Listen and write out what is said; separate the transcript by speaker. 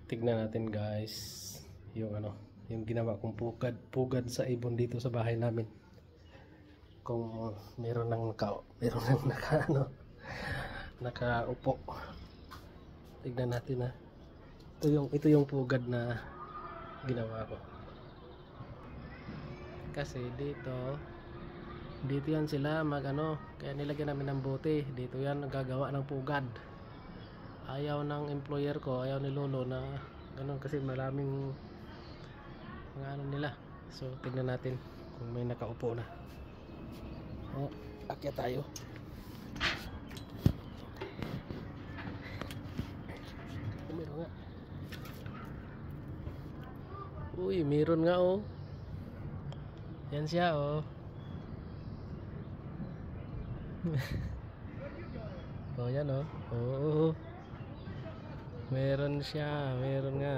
Speaker 1: Tignan natin guys yung yung ginawa kong pugad sa ibon dito sa bahay namin. Kung meron nang nakaupo. Tignan natin ha. Ito yung pugad na ginawa ko. Kasi dito yan sila kaya nilagyan namin ng bote. Dito yan nagagawa ng pugad. Ayaw ng employer ko, ayaw ni Lolo na ganun kasi maraming mga nila. So tignan natin kung may nakaupo na. Akyat tayo. Meron nga. Uy, meron nga oh. Yan siya oh. Oh yan oh. Oh. Meron siya, meron nga.